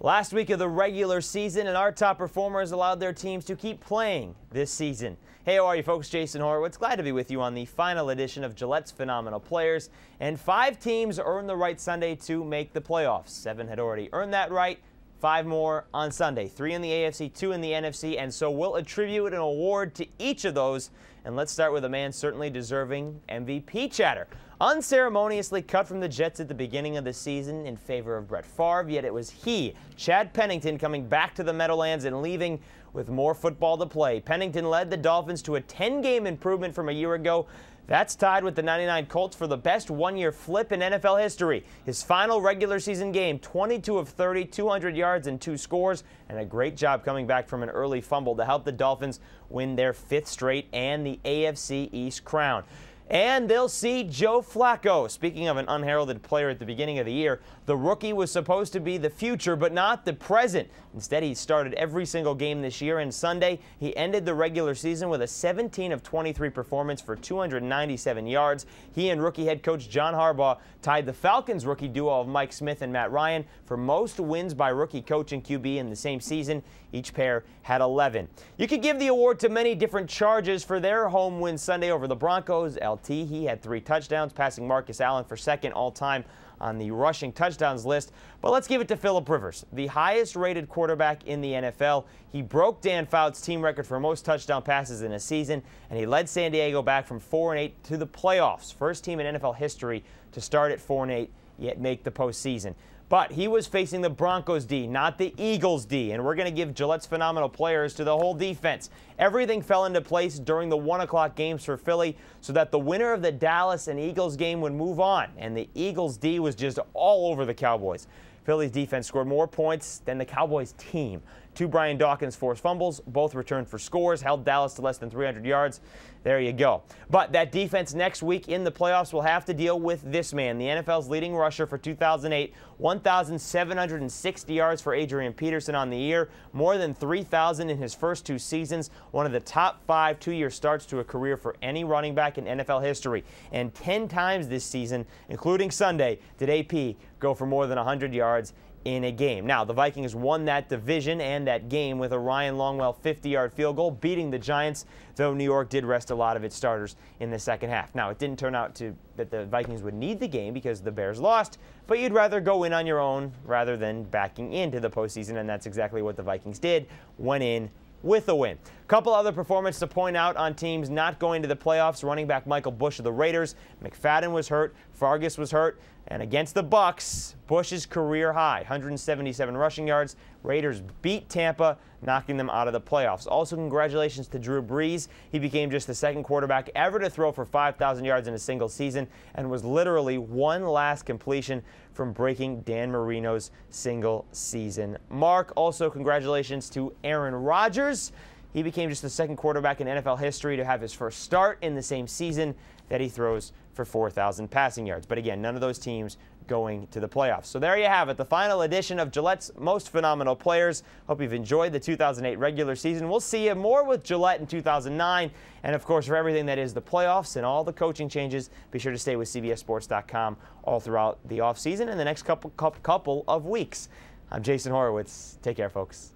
Last week of the regular season, and our top performers allowed their teams to keep playing this season. Hey, how are you folks? Jason Horowitz. Glad to be with you on the final edition of Gillette's Phenomenal Players. And 5 teams earned the right Sunday to make the playoffs. 7 had already earned that right. 5 more on Sunday. 3 in the AFC, 2 in the NFC, and so we'll attribute an award to each of those. And let's start with a man certainly deserving MVP chatter. Unceremoniously cut from the Jets at the beginning of the season in favor of Brett Favre, yet it was he, Chad Pennington, coming back to the Meadowlands and leaving with more football to play. Pennington led the Dolphins to a 10-game improvement from a year ago. That's tied with the 99 Colts for the best one-year flip in NFL history. His final regular season game, 22 of 30, 200 yards and 2 scores, and a great job coming back from an early fumble to help the Dolphins win their 5th straight and the AFC East crown. And they'll see Joe Flacco. Speaking of an unheralded player at the beginning of the year, the rookie was supposed to be the future, but not the present. Instead, he started every single game this year, and Sunday, he ended the regular season with a 17 of 23 performance for 297 yards. He and rookie head coach John Harbaugh tied the Falcons rookie duo of Mike Smith and Matt Ryan for most wins by rookie coach and QB in the same season. Each pair had 11. You could give the award to many different Chargers for their home win Sunday over the Broncos. LT, he had 3 touchdowns, passing Marcus Allen for 2nd all-time on the rushing touchdowns list. But let's give it to Phillip Rivers, the highest-rated quarterback in the NFL. He broke Dan Fouts' team record for most touchdown passes in a season, and he led San Diego back from 4-8 to the playoffs. First team in NFL history to start at 4-8, yet make the postseason. But he was facing the Broncos D, not the Eagles D, and we're going to give Gillette's Phenomenal Players to the whole defense. Everything fell into place during the 1 o'clock games for Philly so that the winner of the Dallas and Eagles game would move on, and the Eagles D was just all over the Cowboys. Philly's defense scored more points than the Cowboys team. 2 Brian Dawkins forced fumbles, both returned for scores, held Dallas to less than 300 yards. There you go. But that defense next week in the playoffs will have to deal with this man, the NFL's leading rusher for 2008, 1,760 yards for Adrian Peterson on the year, more than 3,000 in his first 2 seasons, one of the top 5 2-year starts to a career for any running back in NFL history. And 10 times this season, including Sunday, did AP go for more than 100 yards in a game. Now, the Vikings won that division and that game with a Ryan Longwell 50-yard field goal, beating the Giants, though New York did rest a lot of its starters in the second half. Now, it didn't turn out that the Vikings would need the game because the Bears lost, but you'd rather go in on your own rather than backing into the postseason, and that's exactly what the Vikings did, went in with a win. A couple other performances to point out on teams not going to the playoffs. Running back Michael Bush of the Raiders. McFadden was hurt. Fargas was hurt. And against the Bucs, Bush's career high, 177 rushing yards. Raiders beat Tampa, knocking them out of the playoffs. Also, congratulations to Drew Brees. He became just the 2nd quarterback ever to throw for 5,000 yards in a single season and was literally one last completion from breaking Dan Marino's single-season mark. Also, congratulations to Aaron Rodgers. He became just the 2nd quarterback in NFL history to have his first start in the same season that he throws for 4,000 passing yards. But again, none of those teams going to the playoffs. So there you have it, the final edition of Gillette's Most Phenomenal Players. Hope you've enjoyed the 2008 regular season. We'll see you more with Gillette in 2009. And of course, for everything that is the playoffs and all the coaching changes, be sure to stay with CBSSports.com all throughout the offseason and the next couple of weeks. I'm Jason Horowitz. Take care, folks.